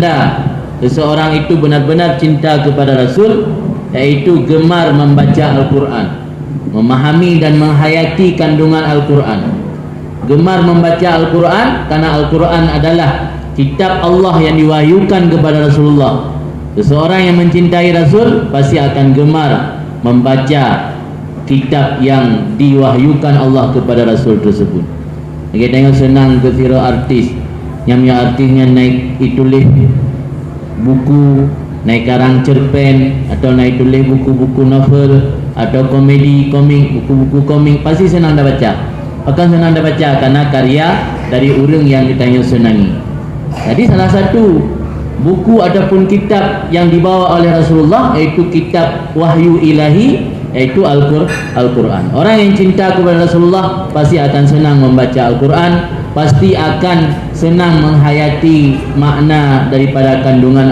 tanda seseorang itu benar-benar cinta kepada Rasul, iaitu gemar membaca Al-Quran, memahami dan menghayati kandungan Al-Quran. Gemar membaca Al-Quran karena Al-Quran adalah kitab Allah yang diwahyukan kepada Rasulullah. Seseorang yang mencintai Rasul pasti akan gemar membaca kitab yang diwahyukan Allah kepada Rasul tersebut. Kita tengok senang ke sirah artis, yang artisnya naik tulis buku, naik karang cerpen, atau naik tulis buku-buku novel, atau komedi, komik, buku-buku komik, pasti senang dah baca. Akan senang dah baca karena karya dari orang yang kita senangi. Jadi salah satu buku ataupun kitab yang dibawa oleh Rasulullah iaitu kitab wahyu ilahi, iaitu Al-Quran. Orang yang cinta kepada Rasulullah pasti akan senang membaca Al-Quran, pasti akan senang menghayati makna daripada kandungan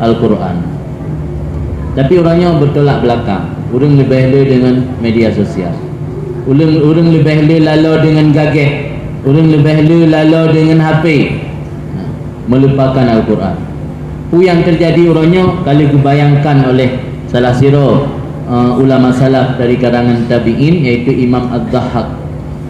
Al-Quran. Tapi orangnya bertolak belakang. Orang lebih hela dengan media sosial, orang lebih hela lalu dengan gageh, orang lebih hela lalu dengan HP, melupakan Al-Quran. Itu yang terjadi orangnya kalau dibayangkan oleh salah siro ulama salaf dari kalangan tabi'in, iaitu Imam Az-Zahhak.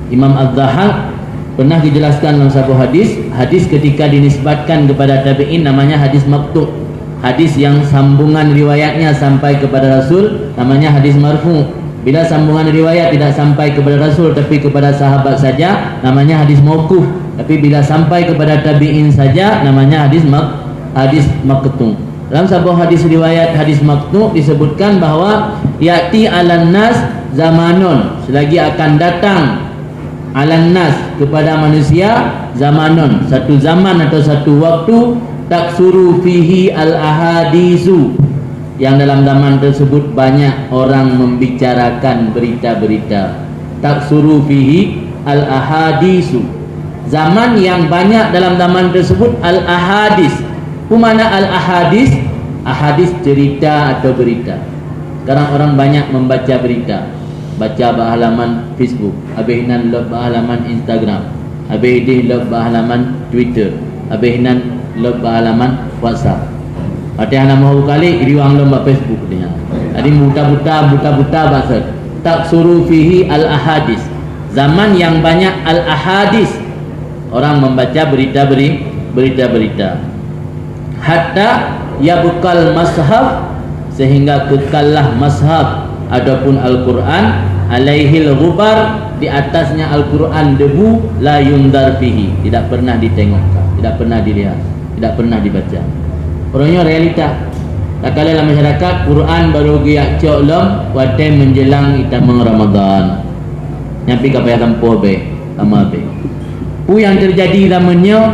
Imam Az-Zahhak pernah dijelaskan dalam satu hadis ketika dinisbatkan kepada tabi'in, namanya hadis maqtu'. Hadis yang sambungan riwayatnya sampai kepada Rasul namanya hadis marfu'. Bila sambungan riwayat tidak sampai kepada Rasul tapi kepada sahabat saja namanya hadis mauquf. Tapi bila sampai kepada tabi'in saja namanya hadis maqtu'. Dalam sebuah hadis riwayat hadis maqtu' disebutkan bahawa ya'ti 'alan nas zamanun, selagi akan datang 'alan nas kepada manusia zamanun, satu zaman atau satu waktu, taksuru fihi al-ahadisu, yang dalam zaman tersebut banyak orang membicarakan berita-berita. Taksuru fihi al-ahadisu, zaman yang banyak dalam zaman tersebut al-ahadis. Mana al-ahadis? Ahadis cerita atau berita. Sekarang orang banyak membaca berita, baca halaman Facebook, habis nan log halaman Instagram, habis di log halaman Twitter, habis nan log halaman WhatsApp. Ada yang mahu kali riwang lomba Facebook dia. Jadi buta-buta bahasa. Taksuru fihi al-ahadis, zaman yang banyak al-ahadis, orang membaca berita-berita. Hatta yabqal mashaf, sehingga kekallah mashaf adapun Al-Quran, alaihil ghubar, di atasnya Al-Quran debu, la yundar fihi, tidak pernah ditengokkan, tidak pernah dilihat, tidak pernah dibaca. Orangnya realita. Tak kala dalam masyarakat Quran baru giak cok lom waktu menjelang kita Ramadan. Nyampi ke payah tempoh be, sama be. Yang terjadi namanya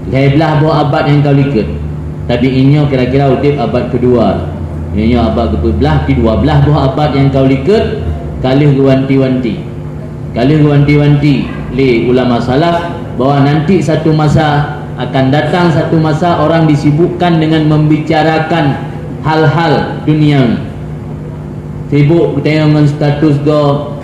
belah bawa abad yang kau likut. Tapi inyo kira-kira utip abad kedua. Inyo abad ke-12 belah bawa abad yang kau likut, kalih guanti-wanti. Kalih guanti-wanti li ulama salaf bahawa nanti satu masa akan datang, satu masa orang disibukkan dengan membicarakan hal-hal dunia. Sibuk bertanya dengan status go,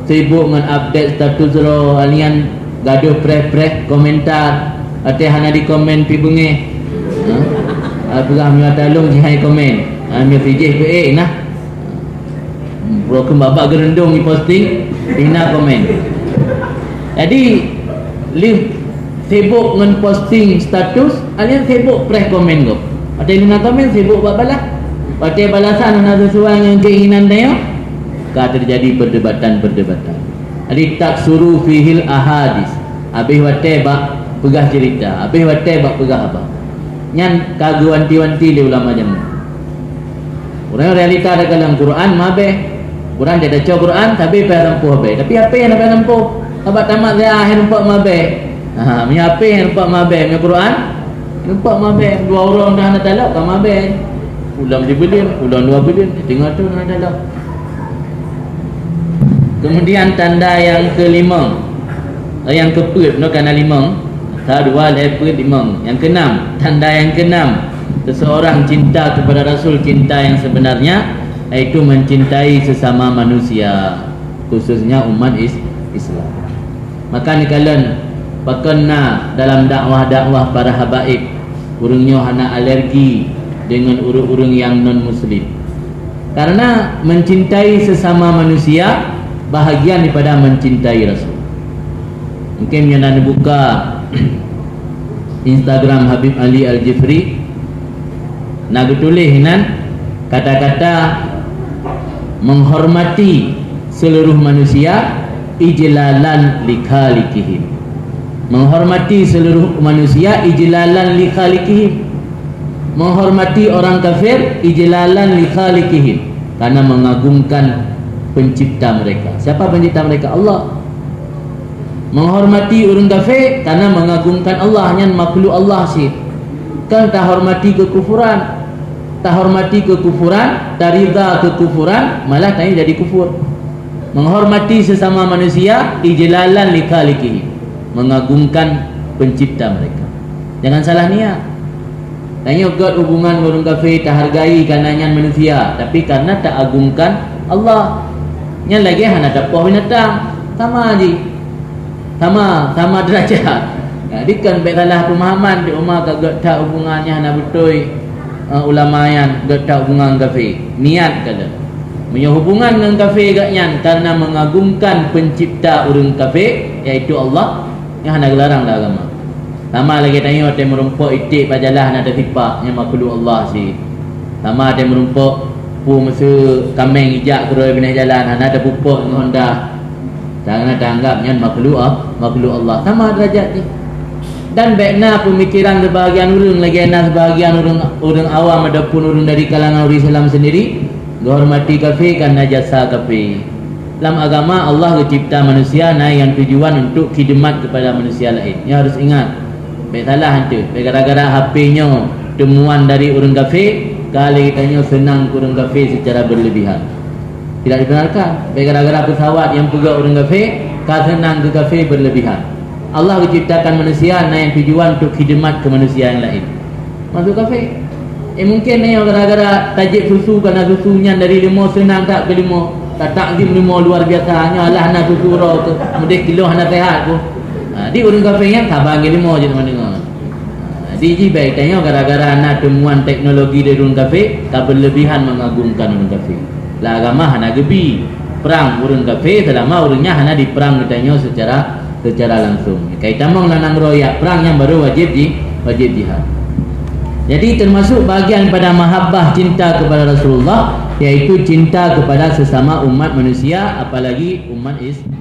sibuk dengan update status lo, alian gaduh preh-preh komentar, ate hana di komen pi bunge. Apakah mi talung jihai komen. Mi pijih pe nah. Bro kembabak gerendong ni posting, pina komen. Jadi live sibuk dengan posting status, alian sibuk press komen go. Ada yang nak komen sibuk buat balas. Pakai balasan nak sesuai dengan keinginan dia. Ka terjadi perdebatan. Jadi tak suruh fihil ahadis. Habis wate bak pegah cerita, habis wate bak pegah apa. Nyan kagu wanti-wanti di ulama jamu. Orang realita ada dalam Quran mabe. Quran dia baca Quran tapi payah tempuh be. Tapi apa yang nak payah tempuh? Tabat tamat dia akhir nampak mabe. Mi apa yang nampak mabe? Mi Quran nampak mabe. Dua orang dah nak talak kan mabe. Ulang dibelian, ulang 2 bilion, tengok tu nak talak. Kemudian tanda yang kelima, yang keempat no kana 5. Dua lepas 5. Yang keenam, tanda yang keenam, seseorang cinta kepada Rasul, cinta yang sebenarnya, iaitu mencintai sesama manusia, khususnya umat Islam. Maka ni kalian berkena dalam dakwah para habaib, urangnya hana alergi dengan urang-urang yang non muslim. Karena mencintai sesama manusia bahagian daripada mencintai Rasul. Mungkin yang nak buka Instagram Habib Ali Al-Jifri, nak tulis hinan kata-kata menghormati seluruh manusia ijlalan likhalikihim. Menghormati seluruh manusia ijlalan likhalikihim. Menghormati orang kafir ijlalan likhalikihim, karena mengagungkan pencipta mereka. Siapa pencipta mereka? Allah. Menghormati orang kafir karena mengagungkan Allah, hanya makhluk Allah sih. Kan tak hormati kekufuran, tak hormati kekufuran, tak rida kekufuran, malah tak jadi kufur. Menghormati sesama manusia ijlalan likhalikihim, mengagungkan pencipta mereka. Jangan salah niat. Tanya God hubungan orang kafir tak hargai karenanya manusia, tapi karena tak agungkan Allah. Yang lagi hana dapat binatang, sama aja, sama derajat. Jadi kan baik salah pemahaman di umar ke God tak hubungannya hana betul ulama yang God tak hubungan kafir. Niat kata punya hubungan dengan kafir agaknya karena mengagungkan pencipta orang kafir, iaitu Allah, yang hana gelarang dah agama. Sama lagi tanya ada merumpuk itik pajalah nak ada tipak yang makhluk Allah si. Sama ada merumpuk pu masa kambing hijak keroi binah jalan ada pupuk dengan Honda. Jangan ada anggapnya makhluk Allah. Sama derajat ni. Dan baiknya pemikiran sebahagian orang lagi enak sebahagian orang awam adapun orang dari kalangan orang Islam sendiri menghormati kafir karena jasa kafir. Dalam agama Allah mencipta manusia yang tujuan untuk khidmat kepada manusia lain. Yang harus ingat. Baik salah hantu. Gara-gara HP-nya temuan dari orang kafir, kali kitanya senang ke orang kafir secara berlebihan. Tidak dibenarkan. Baik gara-gara pesawat yang pegang orang kafir, kau senang ke kafir berlebihan. Allah menciptakan manusia yang tujuan untuk khidmat ke manusia yang lain. Masuk kafir. Mungkin yang gara-gara tajik susu kerana susunya dari limau senang tak ke limau. Tak takzim limau luar biasa. Hanya Allah nak susu raw ke. Kemudian kilo nak sehat tu. Di orang kafir yang tak bagi limau je teman dengar. Di baik tanya gara-gara anak temuan teknologi dari orang kafir tak berlebihan mengagungkan orang kafir. Lah agama hana gebi perang orang kafir selama orangnya hana diperang ditanya secara langsung. Kaitan mong lanang royak perang yang baru wajib jihad. Jadi termasuk bahagian pada mahabbah cinta kepada Rasulullah, yaitu cinta kepada sesama umat manusia, apalagi umat Islam.